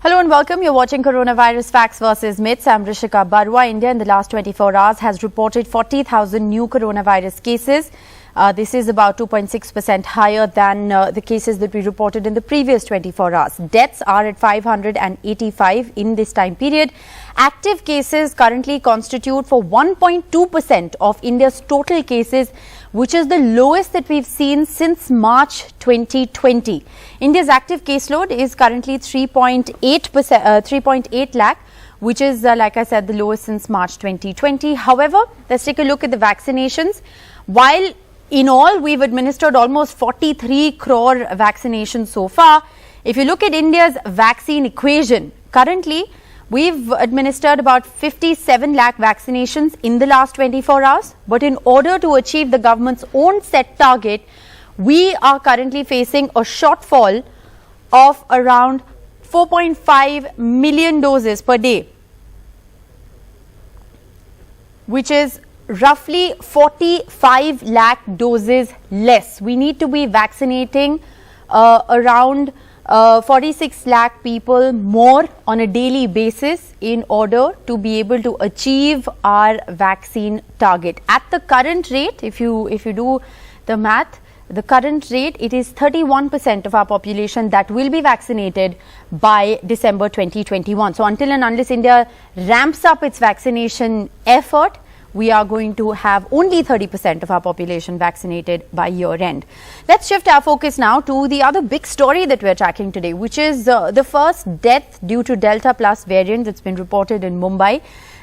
Hello and welcome. You're watching Coronavirus Facts versus Myths. I'm Rishika Barua. India in the last 24 hours has reported 40,000 new coronavirus cases. This is about 2.6% higher than the cases that we reported in the previous 24 hours. Deaths are at 585 in this time period. Active cases currently constitute for 1.2% of India's total cases, which is the lowest that we've seen since March 2020. India's active caseload is currently 3.8 lakh, which is, like I said, the lowest since March 2020. However, let's take a look at the vaccinations. While in all, we've administered almost 43 crore vaccinations so far. If you look at India's vaccine equation, currently, we've administered about 57 lakh vaccinations in the last 24 hours. But in order to achieve the government's own set target, we are currently facing a shortfall of around 4.5 million doses per day, which is roughly 45 lakh doses less. We need to be vaccinating around 46 lakh people more on a daily basis in order to be able to achieve our vaccine target. At the current rate, if you do the math, the current rate, it is 31% of our population that will be vaccinated by December 2021. So until and unless India ramps up its vaccination effort, we are going to have only 30% of our population vaccinated by year end. Let's shift our focus now to the other big story that we're tracking today, which is the first death due to Delta Plus variant that's been reported in Mumbai.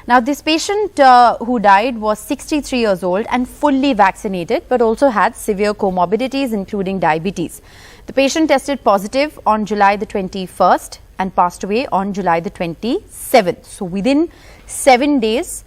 Now, this patient who died was 63 years old and fully vaccinated, but also had severe comorbidities, including diabetes. The patient tested positive on July the 21st and passed away on July the 27th. So, within 7 days,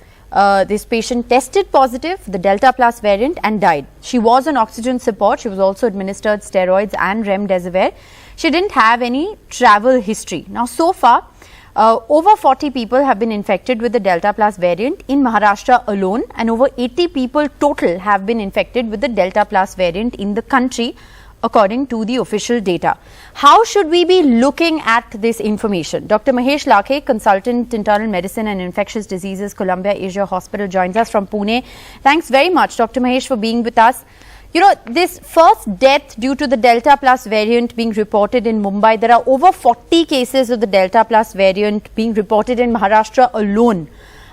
this patient tested positive for the Delta Plus variant and died. She was on oxygen support. She was also administered steroids and Remdesivir. She didn't have any travel history. Now, so far, over 40 people have been infected with the Delta Plus variant in Maharashtra alone, and over 80 people total have been infected with the Delta Plus variant in the country, according to the official data. How should we be looking at this information? Dr. Mahesh Lakhe, Consultant Internal Medicine and Infectious Diseases, Columbia Asia Hospital, joins us from Pune. Thanks very much, Dr. Mahesh, for being with us. You know, this first death due to the Delta Plus variant being reported in Mumbai, there are over 40 cases of the Delta Plus variant being reported in Maharashtra alone.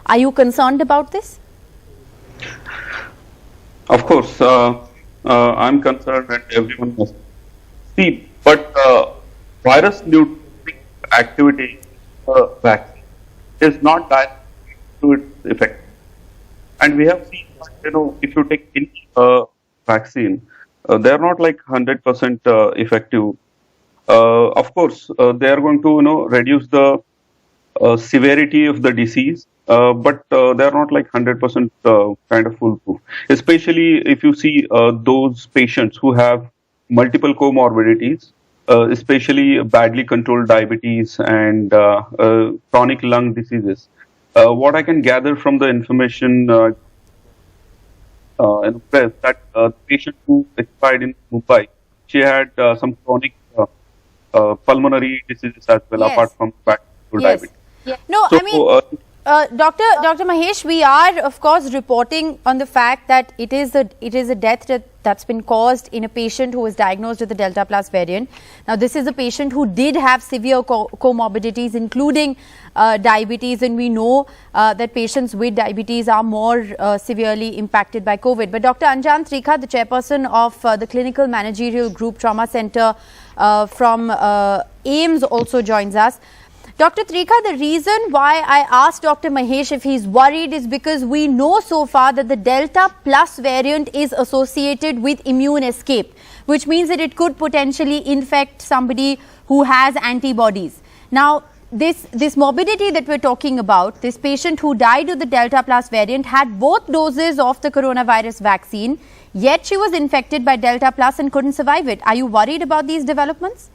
Are you concerned about this? Of course. I'm concerned and everyone must see, but virus neutralizing activity vaccine is not direct to its effect. And we have seen, if you take any vaccine, they are not like 100% effective. Of course, they are going to, reduce the severity of the disease. But they are not like 100% kind of foolproof. Especially if you see those patients who have multiple comorbidities, especially badly controlled diabetes and chronic lung diseases. What I can gather from the information in the press, that the patient who expired in Mumbai, she had some chronic pulmonary diseases as well, yes, apart from diabetes. Yeah. No, so, I mean, Dr. Mahesh, we are of course reporting on the fact that it is a death that's been caused in a patient who was diagnosed with the Delta Plus variant. Now, this is a patient who did have severe comorbidities, including diabetes, and we know that patients with diabetes are more severely impacted by COVID. But Dr. Anjan Trikha, the chairperson of the Clinical Managerial Group Trauma Center from AIIMS, also joins us. Dr. Trikha, the reason why I asked Dr. Mahesh if he's worried is because we know so far that the Delta Plus variant is associated with immune escape, which means that it could potentially infect somebody who has antibodies. Now, this morbidity that we're talking about, this patient who died of the Delta Plus variant had both doses of the coronavirus vaccine, yet she was infected by Delta Plus and couldn't survive it. Are you worried about these developments?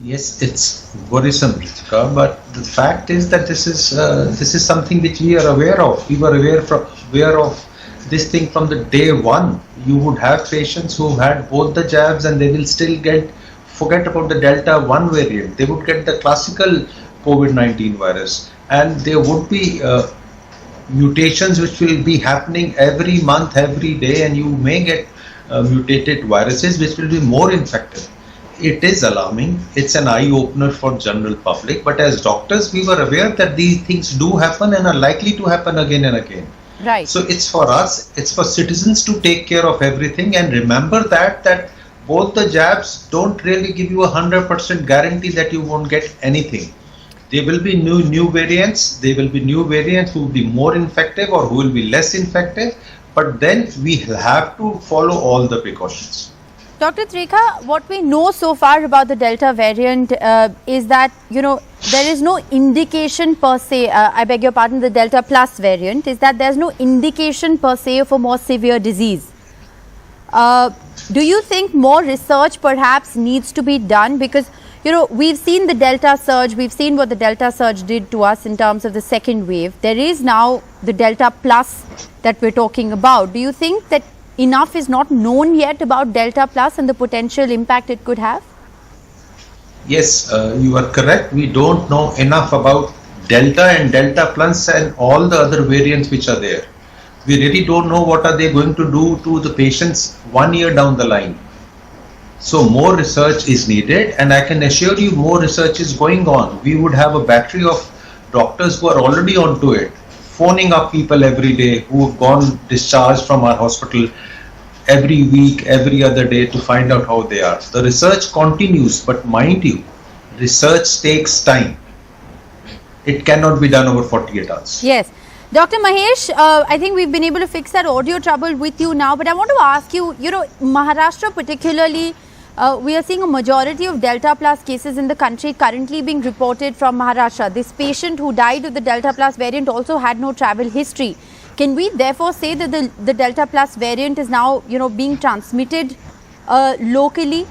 Yes, it's worrisome, Ritika, but the fact is that this is something which we are aware of. We were aware of this thing from the day one. You would have patients who had both the jabs and they will still get forget about the Delta 1 variant. They would get the classical COVID-19 virus, and there would be mutations which will be happening every month, every day, and you may get mutated viruses which will be more infective. It is alarming. It's an eye-opener for general public. But as doctors, we were aware that these things do happen and are likely to happen again and again. Right. So it's for us, it's for citizens to take care of everything, and remember that both the jabs don't really give you a 100% guarantee that you won't get anything. There will be new variants. There will be new variants who will be more infective or who will be less infective. But then we have to follow all the precautions. Dr. Trikha, what we know so far about the Delta variant is that, there is no indication per se, I beg your pardon, the Delta plus variant, is that there's no indication per se of a more severe disease. Do you think more research perhaps needs to be done? Because, we've seen the Delta surge, we've seen what the Delta surge did to us in terms of the second wave. There is now the Delta plus that we're talking about. Do you think that enough is not known yet about Delta plus and the potential impact it could have? Yes, you are correct. We don't know enough about Delta and Delta plus and all the other variants which are there. We really don't know what are they going to do to the patients 1 year down the line. So more research is needed, and I can assure you more research is going on. We would have a battery of doctors who are already onto it, phoning up people every day who have gone discharged from our hospital every week, every other day to find out how they are. The research continues, but mind you, research takes time. It cannot be done over 48 hours. Yes. Dr. Mahesh, I think we've been able to fix that audio trouble with you now, but I want to ask you, Maharashtra particularly, we are seeing a majority of Delta plus cases in the country currently being reported from Maharashtra. This patient who died of the Delta plus variant also had no travel history. Can we therefore say that the Delta plus variant is now, being transmitted locally?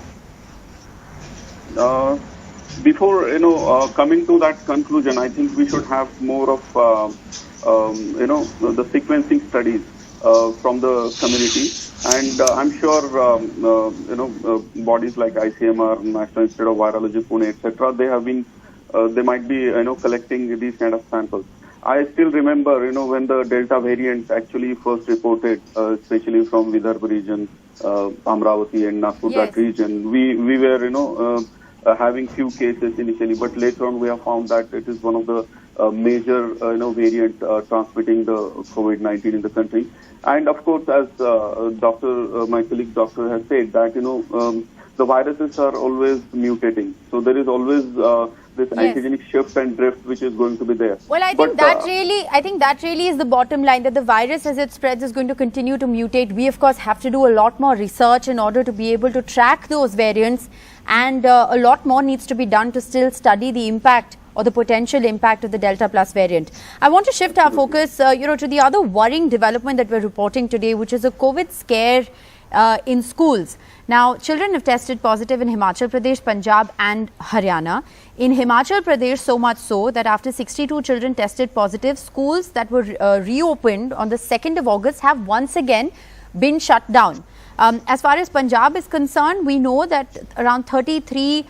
Before, coming to that conclusion, I think we should have more of, the sequencing studies from the community. And I'm sure, bodies like ICMR, National Institute of Virology, Pune, etc., they have been, they might be, collecting these kind of samples. I still remember, when the Delta variant actually first reported, especially from Vidarbha region, Amravati and Nagpur, that region, we were, having few cases initially, but later on we have found that it is one of the major, variant transmitting the COVID-19 in the country. And of course, as my colleague doctor has said, that the viruses are always mutating. So there is always this antigenic shift and drift which is going to be there. Well, I think that really is the bottom line, that the virus as it spreads is going to continue to mutate. We of course have to do a lot more research in order to be able to track those variants, and a lot more needs to be done to still study the impact or the potential impact of the Delta plus variant. I want to shift our focus, to the other worrying development that we're reporting today, which is a COVID scare in schools. Now, children have tested positive in Himachal Pradesh, Punjab and Haryana. In Himachal Pradesh, so much so that after 62 children tested positive, schools that were reopened on the 2nd of August have once again been shut down. As far as Punjab is concerned, we know that around 33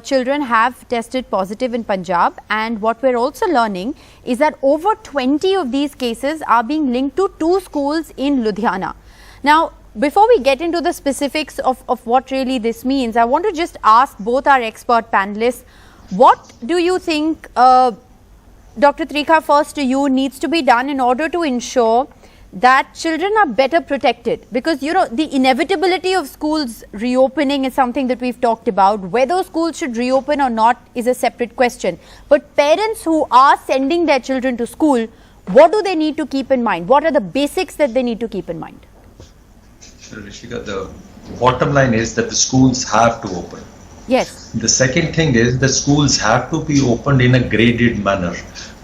children have tested positive in Punjab, and what we're also learning is that over 20 of these cases are being linked to 2 schools in Ludhiana. Now, before we get into the specifics of what really this means, I want to just ask both our expert panelists, what do you think, Dr. Trikha, first to you, needs to be done in order to ensure that children are better protected? Because, the inevitability of schools reopening is something that we've talked about. Whether schools should reopen or not is a separate question. But parents who are sending their children to school, what do they need to keep in mind? What are the basics that they need to keep in mind? Rishika, the bottom line is that the schools have to open. Yes. The second thing is the schools have to be opened in a graded manner.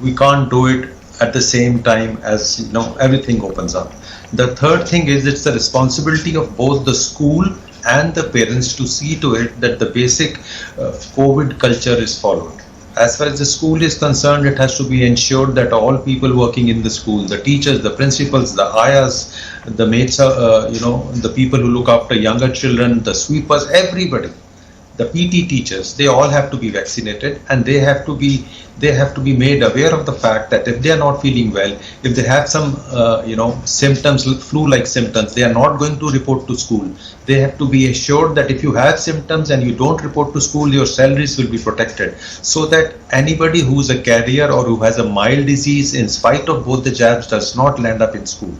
We can't do it at the same time as everything opens up. The third thing is it's the responsibility of both the school and the parents to see to it that the basic COVID culture is followed. As far as the school is concerned, it has to be ensured that all people working in the school, the teachers, the principals, the ayahs, the mates, the people who look after younger children, the sweepers, everybody the PT teachers, they all have to be vaccinated, and they have to be made aware of the fact that if they are not feeling well, if they have some symptoms, flu-like symptoms, they are not going to report to school. They have to be assured that if you have symptoms and you don't report to school, your salaries will be protected, so that anybody who is a carrier or who has a mild disease in spite of both the jabs does not land up in school.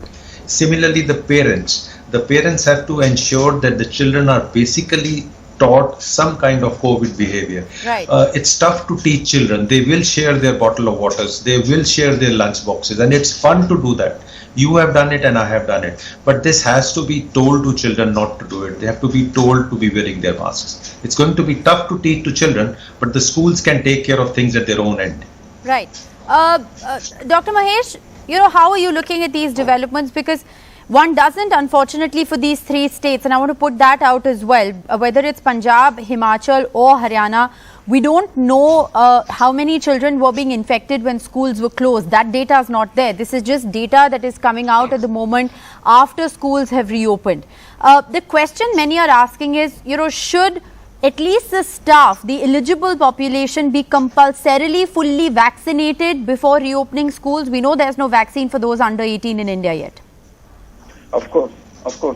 Similarly, the parents have to ensure that the children are basically taught some kind of COVID behavior. Right. It's tough to teach children. They will share their bottle of waters. They will share their lunch boxes, and it's fun to do that. You have done it and I have done it. But this has to be told to children not to do it. They have to be told to be wearing their masks. It's going to be tough to teach to children, but the schools can take care of things at their own end. Right. Dr. Mahesh, how are you looking at these developments? Because one doesn't, unfortunately, for these three states, and I want to put that out as well, whether it's Punjab, Himachal or Haryana, we don't know how many children were being infected when schools were closed. That data is not there. This is just data that is coming out at the moment after schools have reopened. The question many are asking is, should at least the staff, the eligible population, be compulsorily fully vaccinated before reopening schools? We know there's no vaccine for those under 18 in India yet. Of course,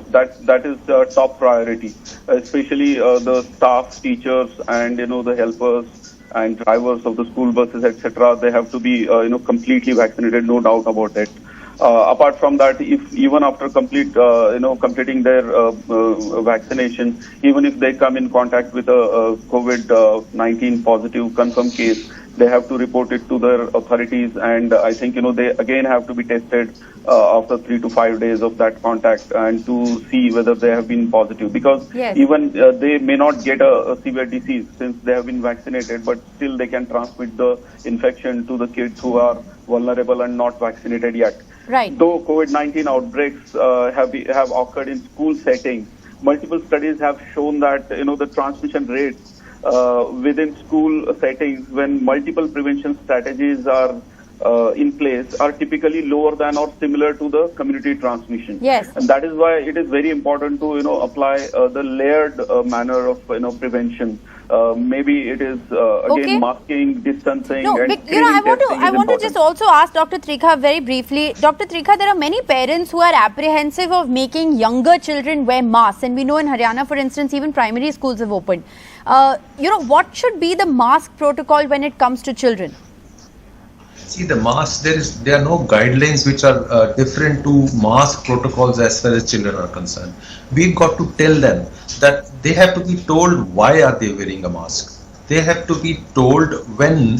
that is the top priority, especially the staff, teachers, and the helpers and drivers of the school buses, etc. They have to be completely vaccinated, no doubt about it. Apart from that, if even after completing their vaccination, even if they come in contact with a COVID-19 positive confirmed case, they have to report it to their authorities, and I think they again have to be tested after 3 to 5 days of that contact, and to see whether they have been positive, because even they may not get a severe disease since they have been vaccinated, but still they can transmit the infection to the kids who are vulnerable and not vaccinated yet. Right. Though COVID-19 outbreaks have occurred in school settings, multiple studies have shown that the transmission rates within school settings, when multiple prevention strategies are in place, are typically lower than or similar to the community transmission. Yes. And that is why it is very important to apply the layered manner of prevention. Maybe it is again masking, distancing. No, and but I want to just also ask Dr. Trikha very briefly. Dr. Trikha, there are many parents who are apprehensive of making younger children wear masks, and we know in Haryana, for instance, even primary schools have opened. What should be the mask protocol when it comes to children? See, the mask, there are no guidelines which are different to mask protocols as far as children are concerned. We've got to tell them that they have to be told why are they wearing a mask. They have to be told when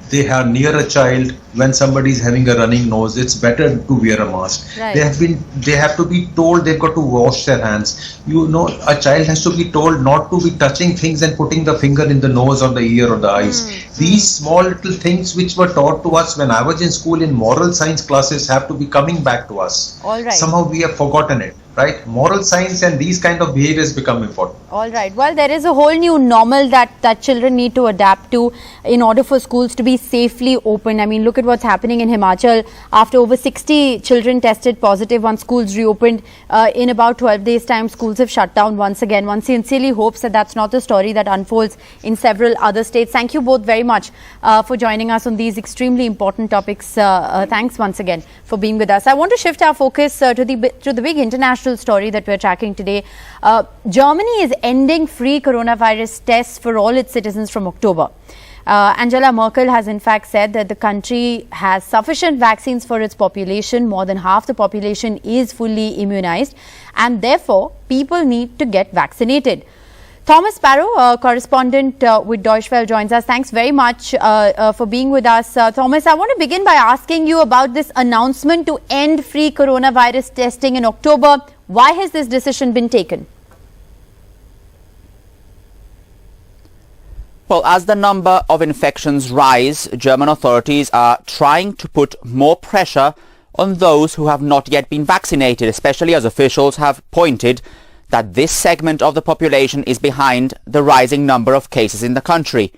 they are near a child, when somebody is having a running nose, it's better to wear a mask. Right. They have to be told they've got to wash their hands. A child has to be told not to be touching things and putting the finger in the nose or the ear or the eyes. These small little things which were taught to us when I was in school in moral science classes have to be coming back to us. All right. Somehow we have forgotten it, right? Moral science and these kind of behaviors become important. All right. Well, there is a whole new normal that children need to adapt to in order for schools to be safely open. I mean, look at what's happening in Himachal. After over 60 children tested positive once schools reopened, in about 12 days' time, schools have shut down once again. One sincerely hopes that that's not the story that unfolds in several other states. Thank you both very much for joining us on these extremely important topics. Thanks once again for being with us. I want to shift our focus to the big international story that we're tracking today. Germany is ending free coronavirus tests for all its citizens from October. Angela Merkel has in fact said that the country has sufficient vaccines for its population. More than half the population is fully immunized, and therefore people need to get vaccinated. Thomas Sparrow, correspondent with Deutsche Welle, joins us. Thanks very much for being with us. Thomas, I want to begin by asking you about this announcement to end free coronavirus testing in October. Why has this decision been taken? Well, as the number of infections rise, German authorities are trying to put more pressure on those who have not yet been vaccinated, especially as officials have pointed that this segment of the population is behind the rising number of cases in the country.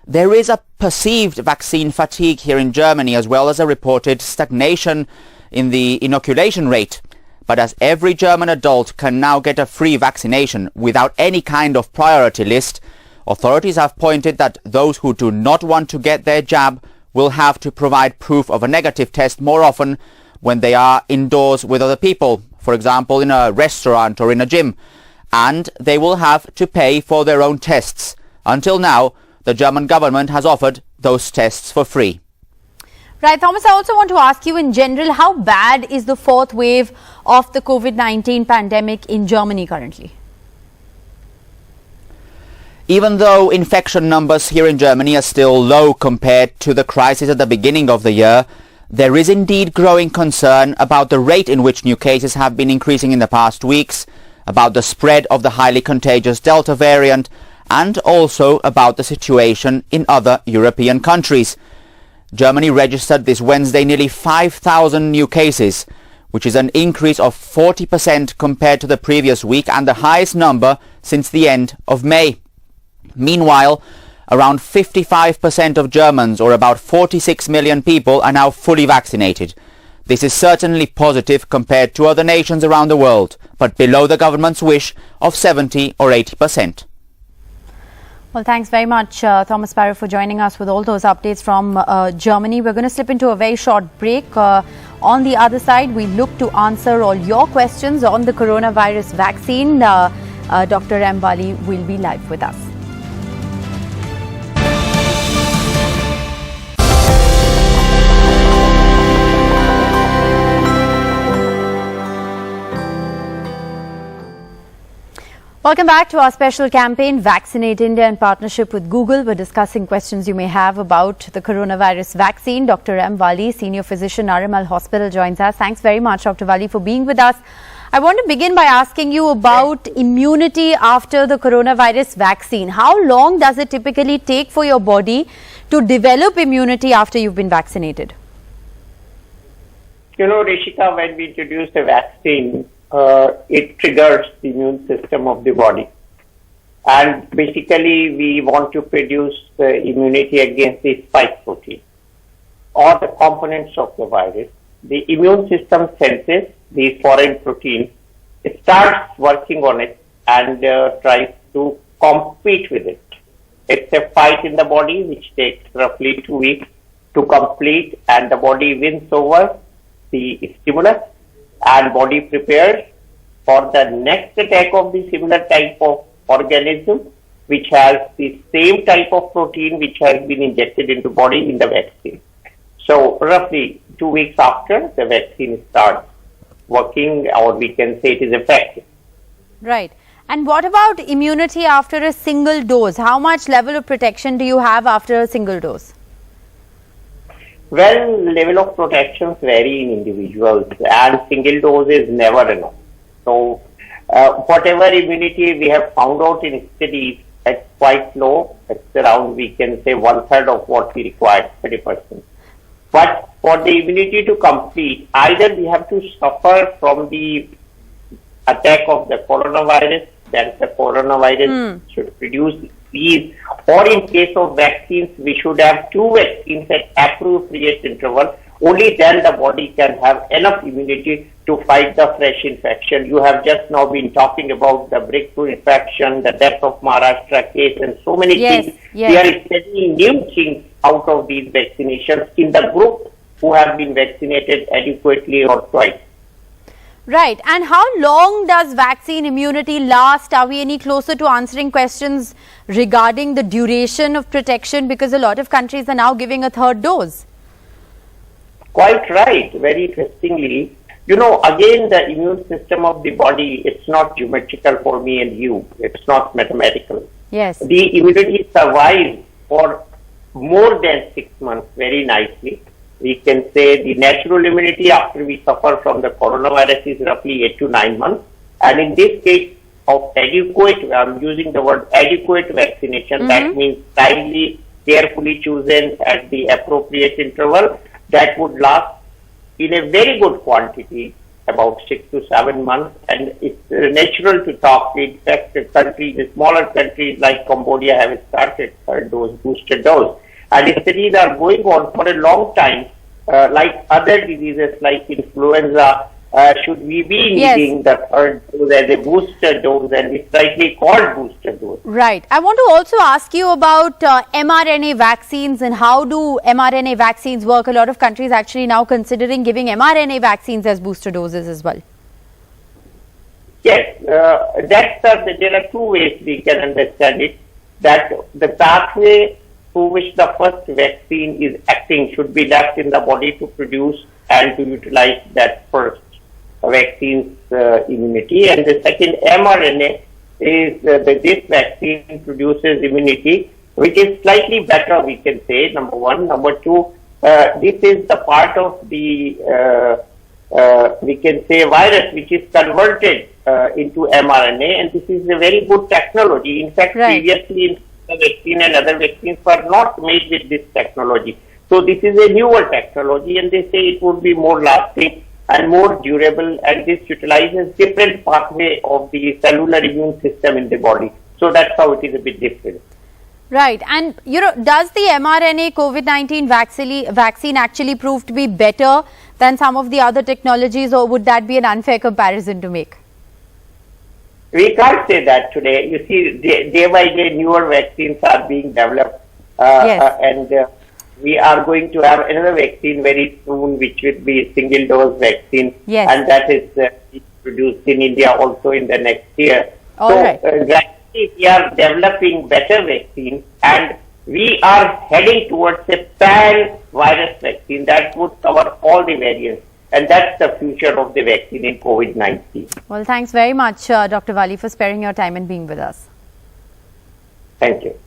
There is a perceived vaccine fatigue here in Germany, as well as a reported stagnation in the inoculation rate. But as every German adult can now get a free vaccination without any kind of priority list, authorities have pointed that those who do not want to get their jab will have to provide proof of a negative test more often when they are indoors with other people, for example in a restaurant or in a gym, and they will have to pay for their own tests. Until now, the German government has offered those tests for free. Right, Thomas, I also want to ask you in general, how bad is the fourth wave of the COVID-19 pandemic in Germany currently? Even though infection numbers here in Germany are still low compared to the crisis at the beginning of the year, there is indeed growing concern about the rate in which new cases have been increasing in the past weeks, about the spread of the highly contagious Delta variant, and also about the situation in other European countries. Germany registered this Wednesday nearly 5,000 new cases, which is an increase of 40% compared to the previous week and the highest number since the end of May. Meanwhile, around 55% of Germans, or about 46 million people, are now fully vaccinated. This is certainly positive compared to other nations around the world, but below the government's wish of 70 or 80%. Well, thanks very much, Thomas Sparrow, for joining us with all those updates from Germany. We're going to slip into a very short break. On the other side, we look to answer all your questions on the coronavirus vaccine. Dr. M. Wali will be live with us. Welcome back to our special campaign, Vaccinate India, in partnership with Google. We're discussing questions you may have about the coronavirus vaccine. Dr. M. Wali, Senior Physician, RML Hospital, joins us. Thanks very much, Dr. Wali, for being with us. I want to begin by asking you about immunity after the coronavirus vaccine. How long does it typically take for your body to develop immunity after you've been vaccinated? You know, Rishika, when we introduce the vaccine, it triggers the immune system of the body. And basically, we want to produce the immunity against the spike protein or the components of the virus. The immune system senses the foreign protein. It starts working on it and tries to compete with it. It's a fight in the body which takes roughly 2 weeks to complete, and the body wins over the stimulus, and body prepares for the next attack of the similar type of organism which has the same type of protein which has been injected into body in the vaccine. So roughly 2 weeks after, the vaccine starts working, or we can say it is effective. Right. And what about immunity after a single dose? How much level of protection do you have after a single dose? Well, level of protections vary in individuals, and single dose is never enough. So, whatever immunity we have found out in studies, it's quite low. It's around, we can say, 1/3 of what we require, 30%. But for the immunity to complete, either we have to suffer from the attack of the coronavirus, that the coronavirus should produce these, or in case of vaccines, we should have 2 vaccines at appropriate interval. Only then the body can have enough immunity to fight the fresh infection. You have just now been talking about the breakthrough infection, the death of Maharashtra case, and so many things. Yes. We are studying new things out of these vaccinations in the group who have been vaccinated adequately or twice. Right. And how long does vaccine immunity last? Are we any closer to answering questions regarding the duration of protection? Because a lot of countries are now giving a 3rd dose. Quite right. Very interestingly, you know, again, the immune system of the body, it's not geometrical for me and you. It's not mathematical. Yes. The immunity survives for more than 6 months very nicely. We can say the natural immunity after we suffer from the coronavirus is roughly 8 to 9 months. And in this case of adequate, I'm using the word adequate vaccination, that means timely, carefully chosen at the appropriate interval, that would last in a very good quantity, about 6 to 7 months. And it's natural to talk. In fact, the smaller countries like Cambodia have started 3rd dose, booster dose. And studies are going on for a long time, like other diseases like influenza, should we be Yes. needing the third dose as a booster dose, and it's rightly called booster dose? Right. I want to also ask you about mRNA vaccines and how do mRNA vaccines work. A lot of countries actually now considering giving mRNA vaccines as booster doses as well. Yes, there are two ways we can understand it. That the pathway through which the first vaccine is acting should be left in the body to produce and to utilize that first vaccine's immunity. And the second, mRNA, is that this vaccine produces immunity, which is slightly better, we can say, number one. Number two, this is the part of the, we can say, virus which is converted into mRNA, and this is a very good technology. In fact, Right. previously, the vaccine and other vaccines were not made with this technology. So this is a newer technology, and they say it would be more lasting and more durable, and this utilizes different pathway of the cellular immune system in the body. So that's how it is a bit different. Right. And, does the mRNA COVID-19 vaccine actually prove to be better than some of the other technologies, or would that be an unfair comparison to make? We can't say that today. You see, day by day, newer vaccines are being developed, Yes. and we are going to have another vaccine very soon, which will be a single-dose vaccine, Yes. and that is produced in India also in the next year. All so, right. gradually we are developing better vaccines, and we are heading towards a pan-virus vaccine that would cover all the variants. And that's the future of the vaccine in COVID-19. Well, thanks very much, Dr. Wali, for sparing your time and being with us. Thank you.